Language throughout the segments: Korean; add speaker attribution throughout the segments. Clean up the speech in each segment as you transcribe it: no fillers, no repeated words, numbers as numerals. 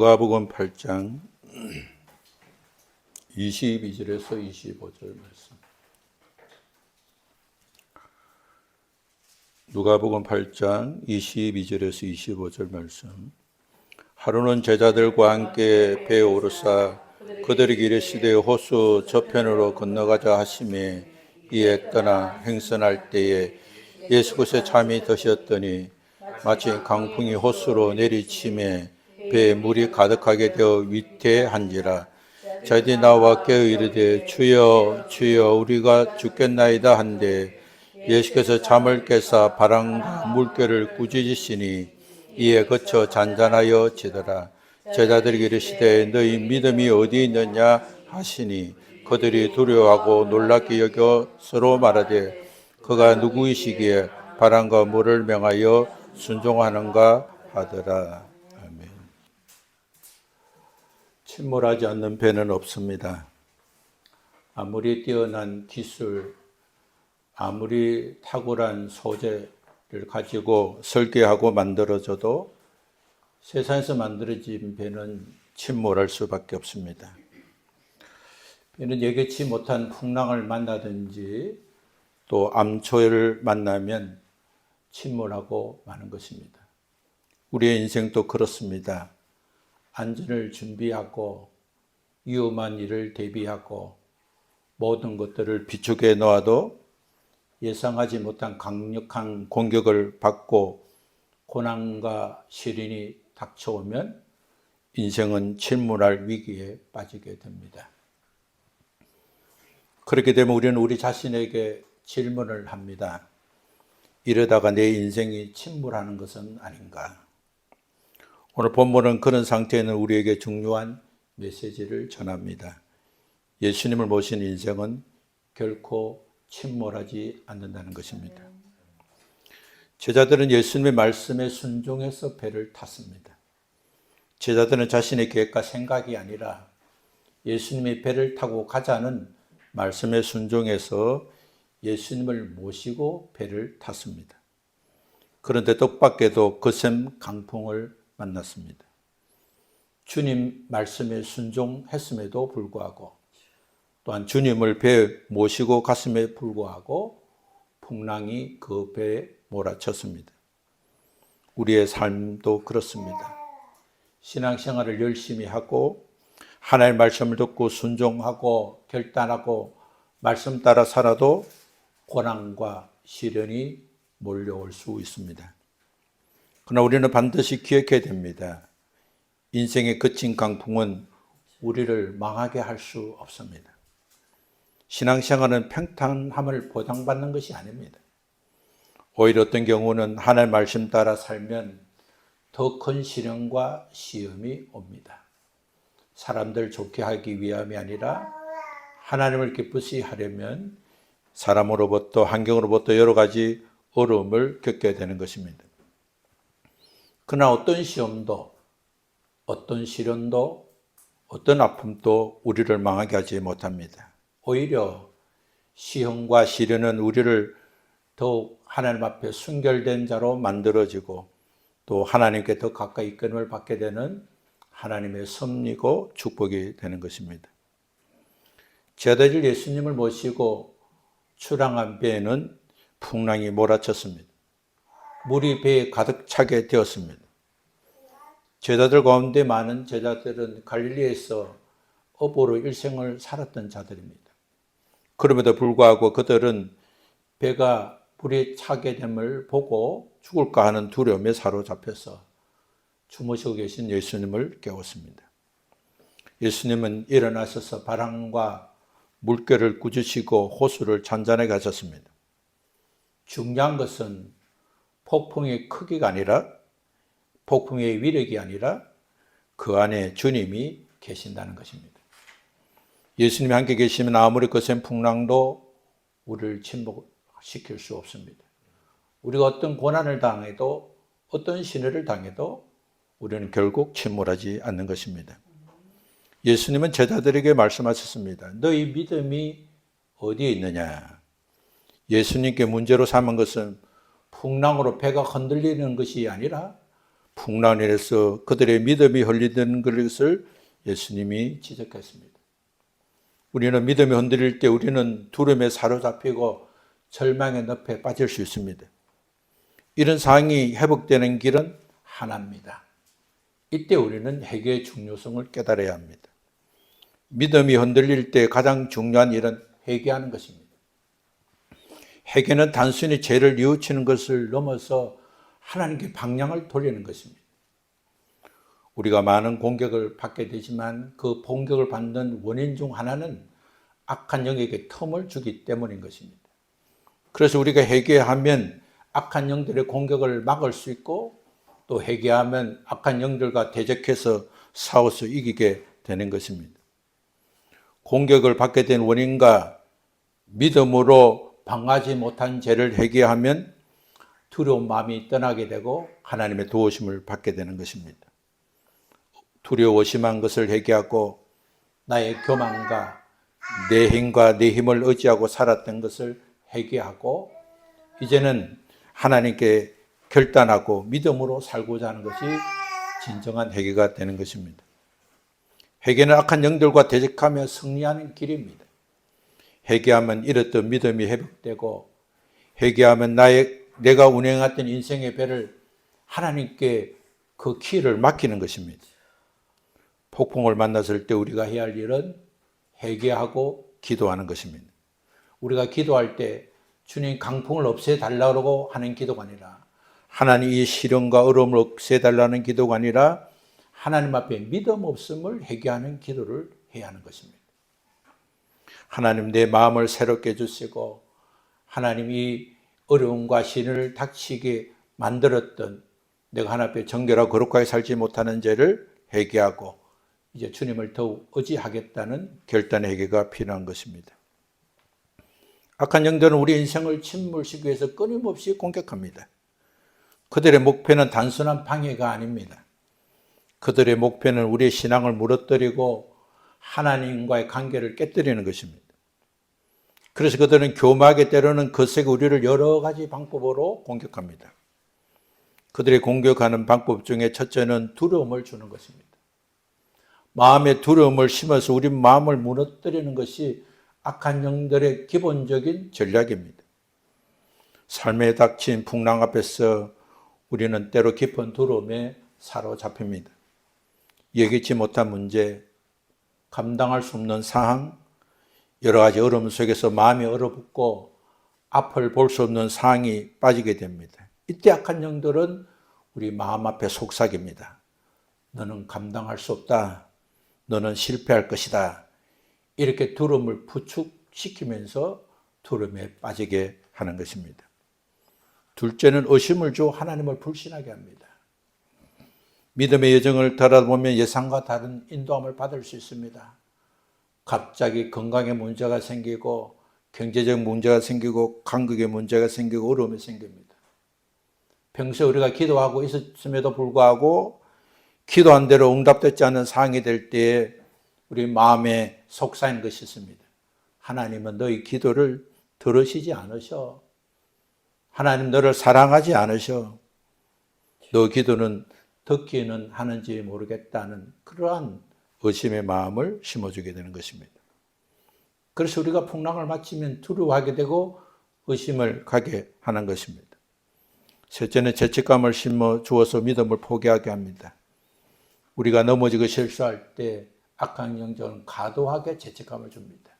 Speaker 1: 누가복음 8장 22절에서 25절 말씀. 누가복음 8장 22절에서 25절 말씀. 하루는 제자들과 함께 배에 오르사 그들에게 이르시되 호수 저편으로 건너가자 하시매 이에 떠나 행선할 때에 예수께서 잠이 드셨더니 마치 강풍이 호수로 내리치매 배에 물이 가득하게 되어 위태한지라. 자기들이 나와 깨어 이르되 주여 주여 우리가 죽겠나이다 한데 예수께서 잠을 깨사 바람과 물결을 꾸짖으시니 이에 그쳐 잔잔하여 지더라. 제자들에게 이르시되 너희 믿음이 어디 있느냐 하시니 그들이 두려워하고 놀랍게 여겨 서로 말하되 그가 누구이시기에 바람과 물을 명하여 순종하는가 하더라. 아멘. 침몰하지 않는 배는 없습니다. 아무리 뛰어난 기술, 아무리 탁월한 소재를 가지고 설계하고 만들어져도 세상에서 만들어진 배는 침몰할 수밖에 없습니다. 배는 예기치 못한 풍랑을 만나든지 또 암초를 만나면 침몰하고 마는 것입니다. 우리의 인생도 그렇습니다. 안전을 준비하고 위험한 일을 대비하고 모든 것들을 비축해 놓아도 예상하지 못한 강력한 공격을 받고 고난과 시련이 닥쳐오면 인생은 침몰할 위기에 빠지게 됩니다. 그렇게 되면 우리는 우리 자신에게 질문을 합니다. 이러다가 내 인생이 침몰하는 것은 아닌가? 오늘 본문은 그런 상태에는 우리에게 중요한 메시지를 전합니다. 예수님을 모신 인생은 결코 침몰하지 않는다는 것입니다. 제자들은 예수님의 말씀에 순종해서 배를 탔습니다. 제자들은 자신의 계획과 생각이 아니라 예수님이 배를 타고 가자는 말씀에 순종해서 예수님을 모시고 배를 탔습니다. 그런데 뜻밖에도 거센 강풍을 만났습니다. 주님 말씀에 순종했음에도 불구하고 또한 주님을 배에 모시고 갔음에 불구하고 풍랑이 그 배에 몰아쳤습니다. 우리의 삶도 그렇습니다. 신앙생활을 열심히 하고 하나님의 말씀을 듣고 순종하고 결단하고 말씀 따라 살아도 고난과 시련이 몰려올 수 있습니다. 그러나 우리는 반드시 기억해야 됩니다. 인생의 거친 강풍은 우리를 망하게 할 수 없습니다. 신앙생활은 평탄함을 보장받는 것이 아닙니다. 오히려 어떤 경우는 하나님의 말씀 따라 살면 더 큰 시련과 시험이 옵니다. 사람들 좋게 하기 위함이 아니라 하나님을 기쁘시 하려면 사람으로부터 환경으로부터 여러 가지 어려움을 겪게 되는 것입니다. 그러나 어떤 시험도 어떤 시련도 어떤 아픔도 우리를 망하게 하지 못합니다. 오히려 시험과 시련은 우리를 더욱 하나님 앞에 순결된 자로 만들어지고 또 하나님께 더 가까이 이끌림을 받게 되는 하나님의 섭리고 축복이 되는 것입니다. 제자들이 예수님을 모시고 출항한 배에는 풍랑이 몰아쳤습니다. 물이 배에 가득 차게 되었습니다. 제자들 가운데 많은 제자들은 갈릴리에서 어부로 일생을 살았던 자들입니다. 그럼에도 불구하고 그들은 배가 물에 차게 됨을 보고 죽을까 하는 두려움에 사로잡혀서 주무시고 계신 예수님을 깨웠습니다. 예수님은 일어나셔서 바람과 물결을 꾸짖으시고 호수를 잔잔하게 하셨습니다. 중요한 것은 폭풍의 크기가 아니라 폭풍의 위력이 아니라 그 안에 주님이 계신다는 것입니다. 예수님이 함께 계시면 아무리 거센 풍랑도 우리를 침묵시킬 수 없습니다. 우리가 어떤 고난을 당해도 어떤 시련을 당해도 우리는 결국 침몰하지 않는 것입니다. 예수님은 제자들에게 말씀하셨습니다. 너희 믿음이 어디에 있느냐? 예수님께 문제로 삼은 것은 풍랑으로 배가 흔들리는 것이 아니라 풍랑을 인해서 그들의 믿음이 흔들리는 것을 예수님이 지적했습니다. 우리는 믿음이 흔들릴 때 우리는 두려움에 사로잡히고 절망의 늪에 빠질 수 있습니다. 이런 상황이 회복되는 길은 하나입니다. 이때 우리는 회개의 중요성을 깨달아야 합니다. 믿음이 흔들릴 때 가장 중요한 일은 회개하는 것입니다. 회개는 단순히 죄를 뉘우치는 것을 넘어서 하나님께 방향을 돌리는 것입니다. 우리가 많은 공격을 받게 되지만 그 공격을 받는 원인 중 하나는 악한 영에게 틈을 주기 때문인 것입니다. 그래서 우리가 회개하면 악한 영들의 공격을 막을 수 있고 또 회개하면 악한 영들과 대적해서 싸워서 이기게 되는 것입니다. 공격을 받게 된 원인과 믿음으로 방하지 못한 죄를 회개하면 두려운 마음이 떠나게 되고 하나님의 도우심을 받게 되는 것입니다. 두려워 심한 것을 회개하고 나의 교만과 내 힘과 내 힘을 의지하고 살았던 것을 회개하고 이제는 하나님께 결단하고 믿음으로 살고자 하는 것이 진정한 회개가 되는 것입니다. 회개는 악한 영들과 대적하며 승리하는 길입니다. 회개하면 잃었던 믿음이 회복되고 회개하면 내가 운행했던 인생의 배를 하나님께 그 키를 맡기는 것입니다. 폭풍을 만났을 때 우리가 해야 할 일은 회개하고 기도하는 것입니다. 우리가 기도할 때 주님 강풍을 없애달라고 하는 기도가 아니라 하나님 이 시련과 어려움을 없애달라는 기도가 아니라 하나님 앞에 믿음 없음을 회개하는 기도를 해야 하는 것입니다. 하나님 내 마음을 새롭게 해주시고 하나님 이 어려움과 시련을 닥치게 만들었던 내가 하나님 앞에 정결하고 거룩하게 살지 못하는 죄를 회개하고 이제 주님을 더욱 의지하겠다는 결단의 회개가 필요한 것입니다. 악한 영들은 우리 인생을 침몰시키기 위해서 끊임없이 공격합니다. 그들의 목표는 단순한 방해가 아닙니다. 그들의 목표는 우리의 신앙을 무너뜨리고 하나님과의 관계를 깨뜨리는 것입니다. 그래서 그들은 교묘하게 때로는 거세게 우리를 여러 가지 방법으로 공격합니다. 그들이 공격하는 방법 중에 첫째는 두려움을 주는 것입니다. 마음의 두려움을 심어서 우리 마음을 무너뜨리는 것이 악한 영들의 기본적인 전략입니다. 삶에 닥친 풍랑 앞에서 우리는 때로 깊은 두려움에 사로잡힙니다. 예기치 못한 문제, 감당할 수 없는 상황, 여러 가지 어려움 속에서 마음이 얼어붙고 앞을 볼 수 없는 상황이 빠지게 됩니다. 이때 악한 영들은 우리 마음 앞에 속삭입니다. 너는 감당할 수 없다. 너는 실패할 것이다. 이렇게 두려움을 부축시키면서 두려움에 빠지게 하는 것입니다. 둘째는 의심을 줘 하나님을 불신하게 합니다. 믿음의 여정을 돌아보면 예상과 다른 인도함을 받을 수 있습니다. 갑자기 건강에 문제가 생기고 경제적 문제가 생기고 간극의 문제가 생기고 어려움이 생깁니다. 평소에 우리가 기도하고 있었음에도 불구하고 기도한 대로 응답되지 않는 상황이 될 때에 우리 마음에 속삭이는 것이 있습니다. 하나님은 너희 기도를 들으시지 않으셔. 하나님 너를 사랑하지 않으셔. 너 기도는 듣기는 하는지 모르겠다는 그러한 의심의 마음을 심어주게 되는 것입니다. 그래서 우리가 풍랑을 맞추면 두려워하게 되고 의심을 가게 하는 것입니다. 셋째는 죄책감을 심어 주어서 믿음을 포기하게 합니다. 우리가 넘어지고 실수할 때 악한 영적은 과도하게 죄책감을 줍니다.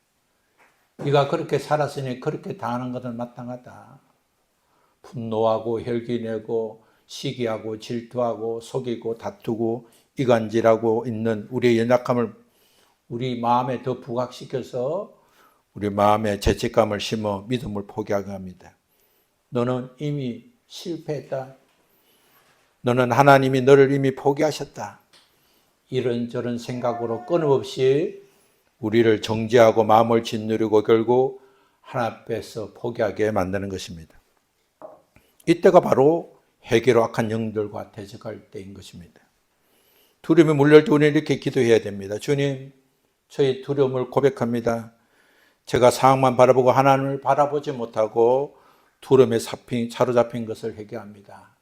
Speaker 1: 네가 그렇게 살았으니 그렇게 당하는 것은 마땅하다. 분노하고 혈기내고 시기하고 질투하고 속이고 다투고 이간질하고 있는 우리의 연약함을 우리 마음에 더 부각시켜서 우리 마음에 죄책감을 심어 믿음을 포기하게 합니다. 너는 이미 실패했다. 너는 하나님이 너를 이미 포기하셨다. 이런저런 생각으로 끊임없이 우리를 정죄하고 마음을 짓누르고 결국 하나님 앞에서 포기하게 만드는 것입니다. 이때가 바로 회개로 악한 영들과 대적할 때인 것입니다. 두려움이 물려올 때 우리는 이렇게 기도해야 됩니다. 주님, 저희 두려움을 고백합니다. 제가 상황만 바라보고 하나님을 바라보지 못하고 두려움에 사로잡힌 것을 회개합니다.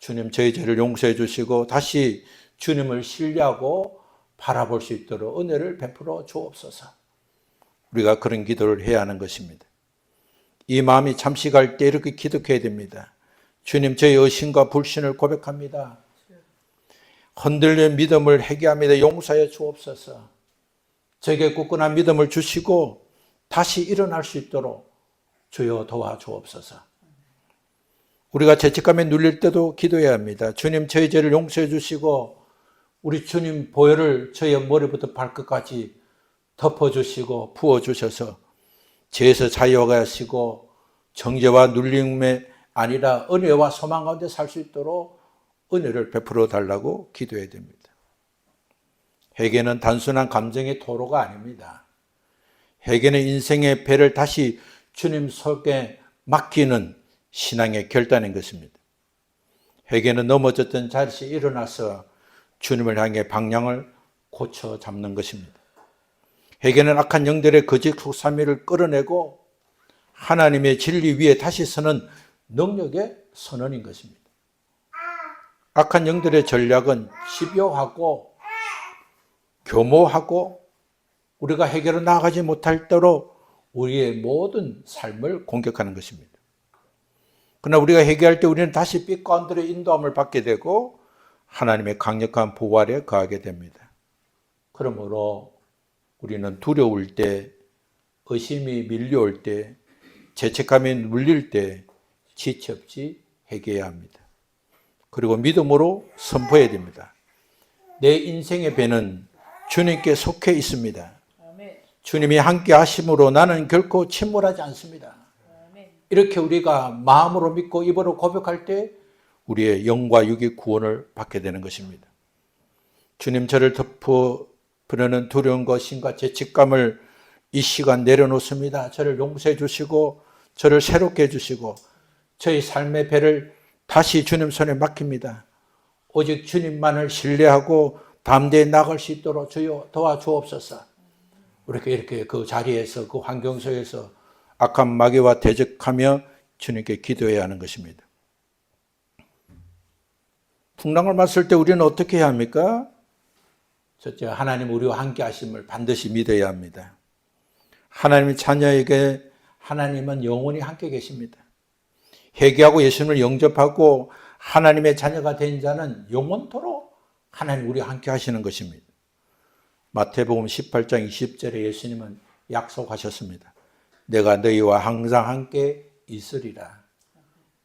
Speaker 1: 주님 저희 죄를 용서해 주시고 다시 주님을 신뢰하고 바라볼 수 있도록 은혜를 베풀어 주옵소서. 우리가 그런 기도를 해야 하는 것입니다. 이 마음이 잠시 갈 때 이렇게 기도해야 됩니다. 주님 저희 의심과 불신을 고백합니다. 흔들린 믿음을 회개합니다. 용서해 주옵소서. 저에게 굳건한 믿음을 주시고 다시 일어날 수 있도록 주여 도와주옵소서. 우리가 죄책감에 눌릴 때도 기도해야 합니다. 주님 저희 죄를 용서해 주시고 우리 주님 보혈을 저희 머리부터 발끝까지 덮어주시고 부어주셔서 죄에서 자유하게 하시고 정죄와 눌림에 아니라 은혜와 소망 가운데 살 수 있도록 은혜를 베풀어 달라고 기도해야 됩니다. 회개는 단순한 감정의 토로가 아닙니다. 회개는 인생의 배를 다시 주님 속에 맡기는 신앙의 결단인 것입니다. 회개는 넘어졌던 자리에서 일어나서 주님을 향해 방향을 고쳐 잡는 것입니다. 회개는 악한 영들의 거짓 속삼위를 끌어내고 하나님의 진리 위에 다시 서는 능력의 선언인 것입니다. 악한 영들의 전략은 집요하고 교모하고 우리가 해결을 나아가지 못할도록 우리의 모든 삶을 공격하는 것입니다. 그러나 우리가 회개할 때 우리는 다시 빛 가운데로 인도함을 받게 되고 하나님의 강력한 보호 아래 거하게 됩니다. 그러므로 우리는 두려울 때, 의심이 밀려올 때, 죄책감이 눌릴 때 지체 없이 회개해야 합니다. 그리고 믿음으로 선포해야 됩니다. 내 인생의 배는 주님께 속해 있습니다. 주님이 함께 하심으로 나는 결코 침몰하지 않습니다. 이렇게 우리가 마음으로 믿고 입으로 고백할 때 우리의 영과 육의 구원을 받게 되는 것입니다. 주님 저를 덮어버리는 두려움과 신과 죄책감을 이 시간 내려놓습니다. 저를 용서해 주시고 저를 새롭게 해주시고 저희 삶의 배를 다시 주님 손에 맡깁니다. 오직 주님만을 신뢰하고 담대히 나갈 수 있도록 주여 도와주옵소서. 이렇게 그 자리에서 그 환경 속에서 악한 마귀와 대적하며 주님께 기도해야 하는 것입니다. 풍랑을 맞을 때 우리는 어떻게 해야 합니까? 첫째, 하나님 우리와 함께 하심을 반드시 믿어야 합니다. 하나님의 자녀에게 하나님은 영원히 함께 계십니다. 회개하고 예수님을 영접하고 하나님의 자녀가 된 자는 영원토록 하나님 우리와 함께 하시는 것입니다. 마태복음 18장 20절에 예수님은 약속하셨습니다. 내가 너희와 항상 함께 있으리라.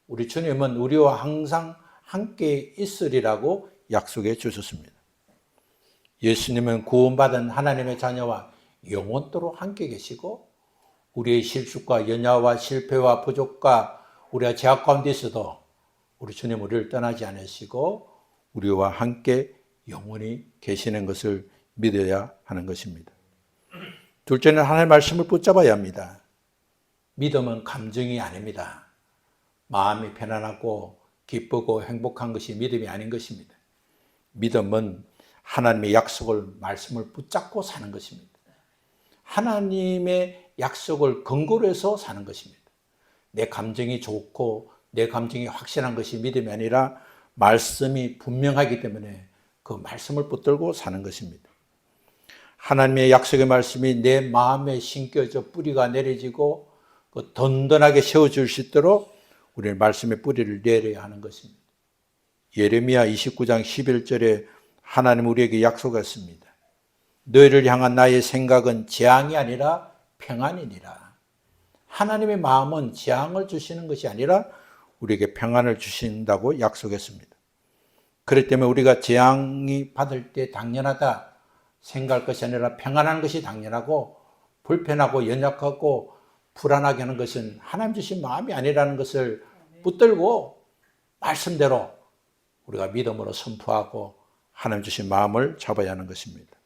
Speaker 1: 우리 주님은 우리와 항상 함께 있으리라고 약속해 주셨습니다. 예수님은 구원받은 하나님의 자녀와 영원토록 함께 계시고 우리의 실수과 연약과 실패와 부족과 우리가 죄악 가운데 있어도 우리 주님 우리를 떠나지 않으시고 우리와 함께 영원히 계시는 것을 믿어야 하는 것입니다. 둘째는 하나님의 말씀을 붙잡아야 합니다. 믿음은 감정이 아닙니다. 마음이 편안하고 기쁘고 행복한 것이 믿음이 아닌 것입니다. 믿음은 하나님의 약속을, 말씀을 붙잡고 사는 것입니다. 하나님의 약속을 근거로 해서 사는 것입니다. 내 감정이 좋고 내 감정이 확실한 것이 믿음이 아니라 말씀이 분명하기 때문에 그 말씀을 붙들고 사는 것입니다. 하나님의 약속의 말씀이 내 마음에 심겨져 뿌리가 내려지고 그 든든하게 세워줄 수 있도록 우리는 말씀의 뿌리를 내려야 하는 것입니다. 예레미야 29장 11절에 하나님 우리에게 약속했습니다. 너희를 향한 나의 생각은 재앙이 아니라 평안이니라. 하나님의 마음은 재앙을 주시는 것이 아니라 우리에게 평안을 주신다고 약속했습니다. 그렇기 때문에 우리가 재앙이 받을 때 당연하다 생각할 것이 아니라 평안한 것이 당연하고 불편하고 연약하고 불안하게 하는 것은 하나님 주신 마음이 아니라는 것을 붙들고 말씀대로 우리가 믿음으로 선포하고 하나님 주신 마음을 잡아야 하는 것입니다.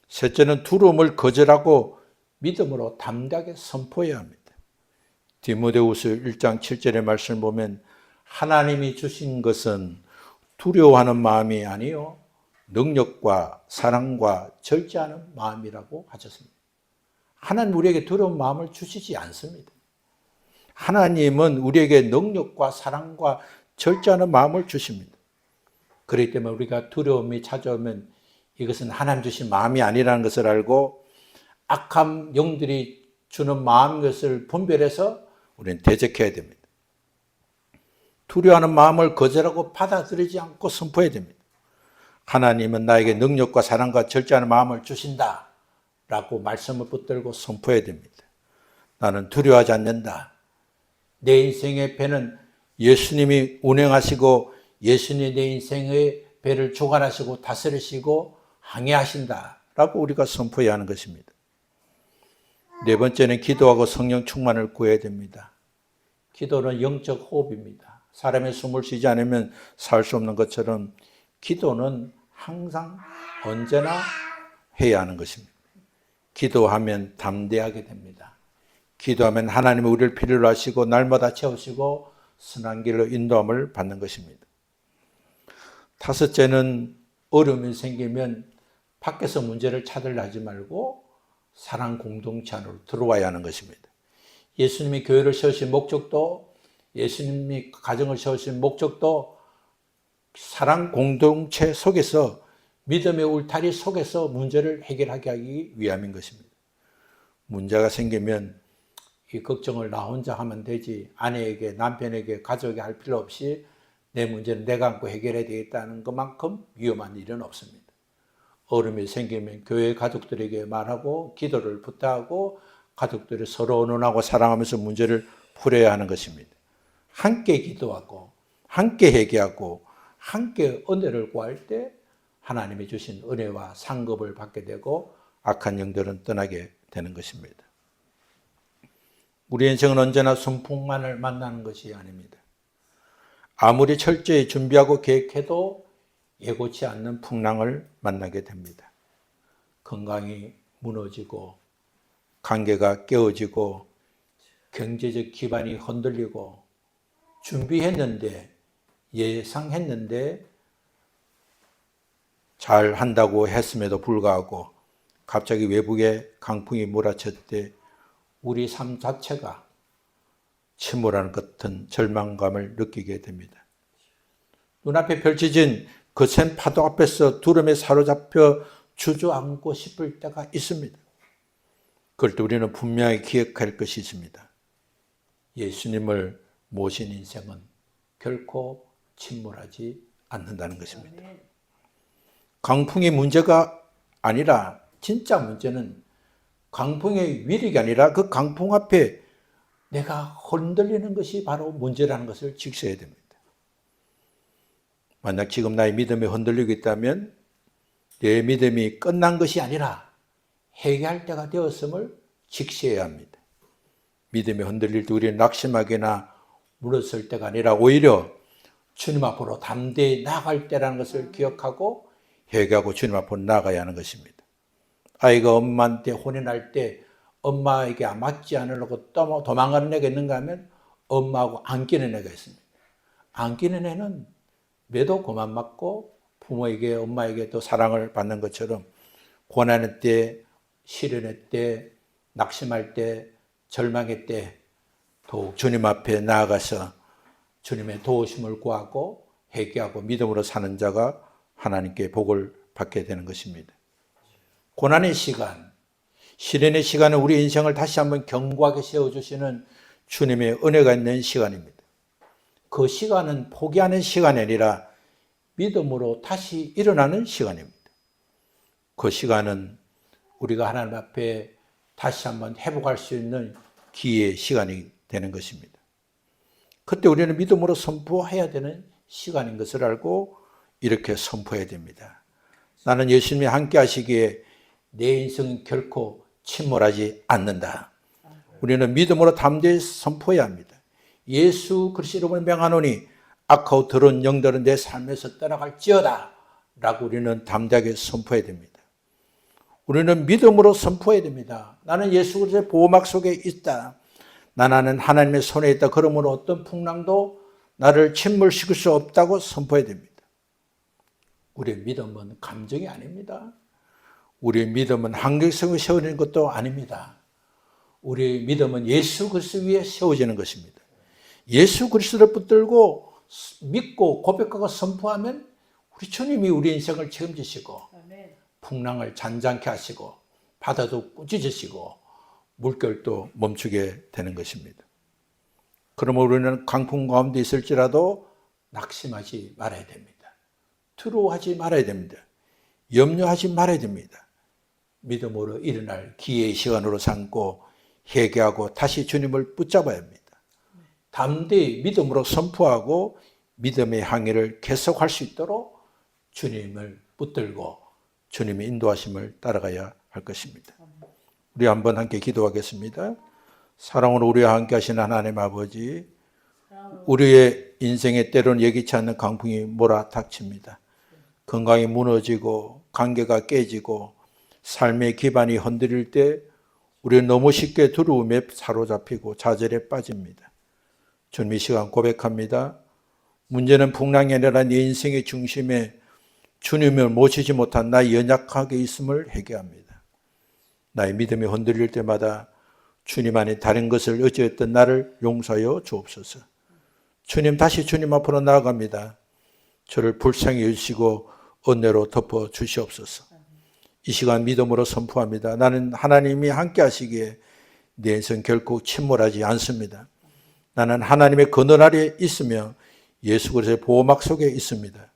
Speaker 1: 셋째는 두려움을 거절하고 믿음으로 담대하게 선포해야 합니다. 디모데후서 1장 7절의 말씀을 보면 하나님이 주신 것은 두려워하는 마음이 아니요 능력과 사랑과 절제하는 마음이라고 하셨습니다. 하나님 우리에게 두려운 마음을 주시지 않습니다. 하나님은 우리에게 능력과 사랑과 절제하는 마음을 주십니다. 그렇기 때문에 우리가 두려움이 찾아오면 이것은 하나님 주신 마음이 아니라는 것을 알고 악한 영들이 주는 마음인 것을 분별해서 우리는 대적해야 됩니다. 두려워하는 마음을 거절하고 받아들이지 않고 선포해야 됩니다. 하나님은 나에게 능력과 사랑과 절제하는 마음을 주신다 라고 말씀을 붙들고 선포해야 됩니다. 나는 두려워하지 않는다. 내 인생의 배는 예수님이 운행하시고 예수님이 내 인생의 배를 주관하시고 다스리시고 항해하신다 라고 우리가 선포해야 하는 것입니다. 네 번째는 기도하고 성령 충만을 구해야 됩니다. 기도는 영적 호흡입니다. 사람의 숨을 쉬지 않으면 살 수 없는 것처럼 기도는 항상 언제나 해야 하는 것입니다. 기도하면 담대하게 됩니다. 기도하면 하나님이 우리를 필요로 하시고 날마다 채우시고 선한 길로 인도함을 받는 것입니다. 다섯째는 어려움이 생기면 밖에서 문제를 찾으려 하지 말고 사랑 공동체 안으로 들어와야 하는 것입니다. 예수님이 교회를 세우신 목적도, 예수님이 가정을 세우신 목적도 사랑 공동체 속에서 믿음의 울타리 속에서 문제를 해결하게 하기 위함인 것입니다. 문제가 생기면 이 걱정을 나 혼자 하면 되지, 아내에게, 남편에게, 가족에게 할 필요 없이 내 문제는 내가 안고 해결해야 되겠다는 것만큼 위험한 일은 없습니다. 어려움이 생기면 교회 가족들에게 말하고 기도를 부탁하고 가족들이 서로 의논하고 사랑하면서 문제를 풀어야 하는 것입니다. 함께 기도하고 함께 회개하고 함께 은혜를 구할 때 하나님이 주신 은혜와 상급을 받게 되고 악한 영들은 떠나게 되는 것입니다. 우리 인생은 언제나 순풍만을 만나는 것이 아닙니다. 아무리 철저히 준비하고 계획해도 예고치 않는 풍랑을 만나게 됩니다. 건강이 무너지고 관계가 깨어지고 경제적 기반이 흔들리고 준비했는데 예상했는데 잘 한다고 했음에도 불구하고 갑자기 외부의 강풍이 몰아칠 때 우리 삶 자체가 침몰하는 같은 절망감을 느끼게 됩니다. 눈앞에 펼쳐진 거센 파도 앞에서 두려움에 사로잡혀 주저앉고 싶을 때가 있습니다. 그럴 때 우리는 분명히 기억할 것이 있습니다. 예수님을 모신 인생은 결코 침몰하지 않는다는 것입니다. 강풍이 문제가 아니라 진짜 문제는 강풍의 위력이 아니라 그 강풍 앞에 내가 흔들리는 것이 바로 문제라는 것을 직시해야 됩니다. 만약 지금 나의 믿음이 흔들리고 있다면 내 믿음이 끝난 것이 아니라 회개할 때가 되었음을 직시해야 합니다. 믿음이 흔들릴 때 우리는 낙심하거나 물러설 때가 아니라 오히려 주님 앞으로 담대히 나아갈 때라는 것을 기억하고 회개하고 주님 앞으로 나아가야 하는 것입니다. 아이가 엄마한테 혼인할 때 엄마에게 맞지 않으려고 도망가는 애가 있는가 하면 엄마하고 안기는 애가 있습니다. 안기는 애는 매도 그만 맞고 부모에게 엄마에게 또 사랑을 받는 것처럼 고난의 때, 시련의 때, 낙심할 때, 절망의 때 더욱 주님 앞에 나아가서 주님의 도우심을 구하고 회개하고 믿음으로 사는 자가 하나님께 복을 받게 되는 것입니다. 고난의 시간, 시련의 시간은 우리 인생을 다시 한번 견고하게 세워주시는 주님의 은혜가 있는 시간입니다. 그 시간은 포기하는 시간이 아니라 믿음으로 다시 일어나는 시간입니다. 그 시간은 우리가 하나님 앞에 다시 한번 회복할 수 있는 기회의 시간이 되는 것입니다. 그때 우리는 믿음으로 선포해야 되는 시간인 것을 알고 이렇게 선포해야 됩니다. 나는 예수님이 함께 하시기에 내 인생은 결코 침몰하지 않는다. 우리는 믿음으로 담대히 선포해야 합니다. 예수 그리스도 이름으로 명하노니 악하고 더러운 영들은 내 삶에서 떠나갈지어다 라고 우리는 담대하게 선포해야 됩니다. 우리는 믿음으로 선포해야 됩니다. 나는 예수 그리스도의 보호막 속에 있다. 나는 하나님의 손에 있다. 그러므로 어떤 풍랑도 나를 침몰시킬 수 없다고 선포해야 됩니다. 우리의 믿음은 감정이 아닙니다. 우리의 믿음은 환경성에 세워지는 것도 아닙니다. 우리의 믿음은 예수 그리스도 위에 세워지는 것입니다. 예수 그리스도를 붙들고 믿고 고백하고 선포하면 우리 주님이 우리 인생을 책임지시고
Speaker 2: 아멘.
Speaker 1: 풍랑을 잔잔케 하시고 바다도 꾸짖으시고 물결도 멈추게 되는 것입니다. 그러므로 우리는 강풍 가운데 있을지라도 낙심하지 말아야 됩니다. 두려워하지 말아야 됩니다. 염려하지 말아야 됩니다. 믿음으로 일어날 기회의 시간으로 삼고 회개하고 다시 주님을 붙잡아야 합니다. 담대히 믿음으로 선포하고 믿음의 항해를 계속할 수 있도록 주님을 붙들고 주님의 인도하심을 따라가야 할 것입니다. 우리 한번 함께 기도하겠습니다. 사랑으로 우리와 함께 하시는 하나님 아버지, 우리의 인생에 때로는 예기치 않는 강풍이 몰아닥칩니다. 건강이 무너지고 관계가 깨지고 삶의 기반이 흔들릴 때 우리는 너무 쉽게 두려움에 사로잡히고 좌절에 빠집니다. 주님, 이 시간 고백합니다. 문제는 풍랑이 아니라 내 인생의 중심에 주님을 모시지 못한 나의 연약하게 있음을 회개합니다. 나의 믿음이 흔들릴 때마다 주님 안에 다른 것을 의지했던 나를 용서하여 주옵소서. 주님, 다시 주님 앞으로 나아갑니다. 저를 불쌍히 여주시고 은혜로 덮어 주시옵소서. 이 시간 믿음으로 선포합니다. 나는 하나님이 함께 하시기에 내 인생 결코 침몰하지 않습니다. 나는 하나님의 그늘 아래 있으며 예수 그리스도의 보호막 속에 있습니다.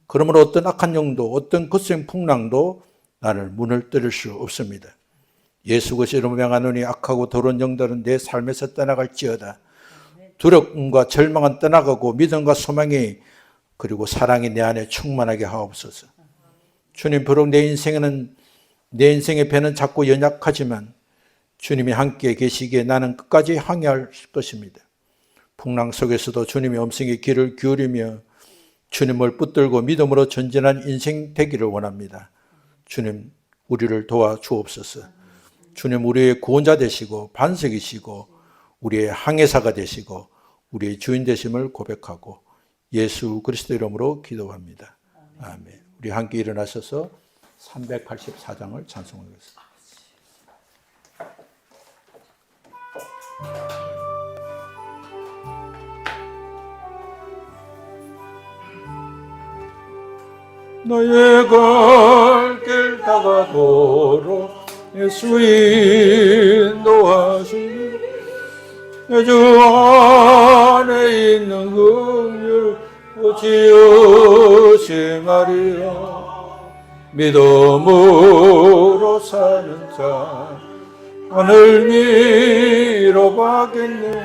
Speaker 1: 그러므로 어떤 악한 영도 어떤 거센 풍랑도 나를 문을 뚫을 수 없습니다. 예수 그리스도로 명하노니 악하고 더러운 영들은 내 삶에서 떠나갈지어다. 두려움과 절망은 떠나가고 믿음과 소망이 그리고 사랑이 내 안에 충만하게 하옵소서. 주님, 비록 내 인생의 배는 자꾸 연약하지만 주님이 함께 계시기에 나는 끝까지 항해할 것입니다. 풍랑 속에서도 주님의 음성에 귀를 기울이며 주님을 붙들고 믿음으로 전진한 인생 되기를 원합니다. 주님, 우리를 도와주옵소서. 주님, 우리의 구원자 되시고 반석이시고 우리의 항해사가 되시고 우리의 주인 되심을 고백하고 예수 그리스도 이름으로 기도합니다. 아멘. 우리 함께 일어나셔서 384장을 찬송하겠습니다. 너의 갈 길 다가도록 예수 인도하시니 내 주 안에 있는 긍휼 지으심하리라. 믿음으로 사는 자 하늘 위로 가겠네.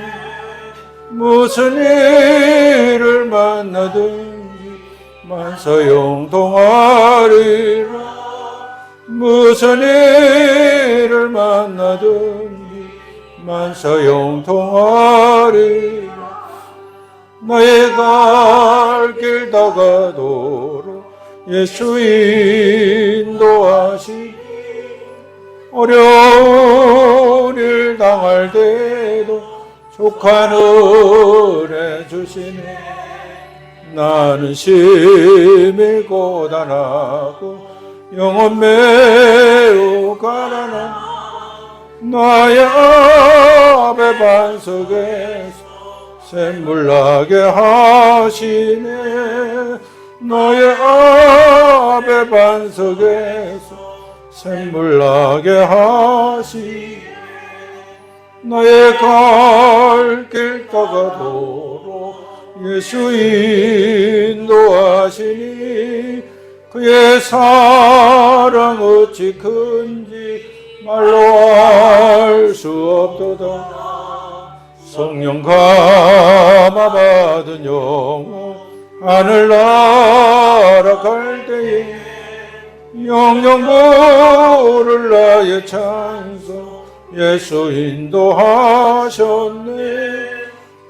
Speaker 1: 무슨 일을 만나든지 만사용통하리라. 무슨 일을 만나든지 만사용통하리라. 나의 갈 길 다가도록 예수 인도하시니 어려운 일 당할 때도 족한 은혜 주시네. 나는 심히 고단하고 영혼 매우 가난한 나의 앞에 반석에서 샘물나게 하시네. 너의 앞에 반석에서 샘물나게 하시네. 나의 갈 길 다가도록 예수 인도하시니 그의 사랑 어찌 큰지 말로 알 수 없도다. 성령 감화 받은 영혼 하늘나라 갈 때에 영영 부를 나의 찬송 예수 인도하셨네.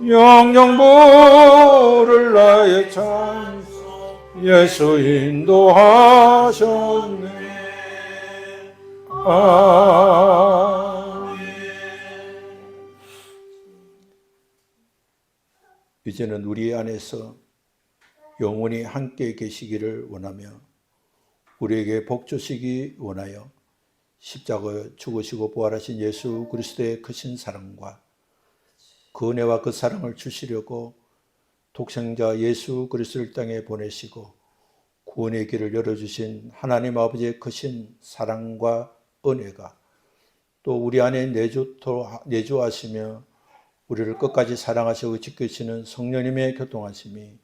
Speaker 1: 영영 부를 나의 찬송 예수 인도하셨네. 아멘. 이제는 우리 안에서 영원히 함께 계시기를 원하며 우리에게 복 주시기 원하여 십자가에 죽으시고 부활하신 예수 그리스도의 크신 사랑과 그 은혜와 그 사랑을 주시려고 독생자 예수 그리스도를 땅에 보내시고 구원의 길을 열어주신 하나님 아버지의 크신 사랑과 은혜가 또 우리 안에 내주하시며 우리를 끝까지 사랑하시고 지키시는 성령님의 교통하심이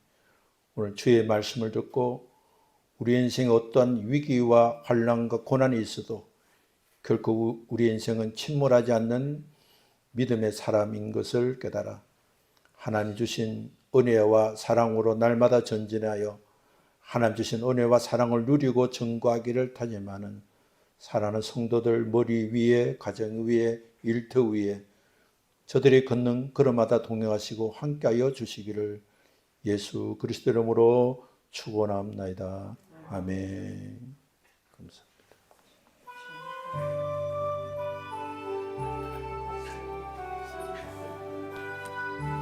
Speaker 1: 오늘 주의 말씀을 듣고 우리 인생에 어떠한 위기와 환난과 고난이 있어도 결코 우리 인생은 침몰하지 않는 믿음의 사람인 것을 깨달아 하나님 주신 은혜와 사랑으로 날마다 전진하여 하나님 주신 은혜와 사랑을 누리고 증거하기를 다짐하는 사랑하는 성도들 머리 위에, 가정 위에, 일터 위에 저들이 걷는 걸음마다 동행하시고 함께하여 주시기를 예수 그리스도 이름으로 축원합니다. 아멘. 감사합니다.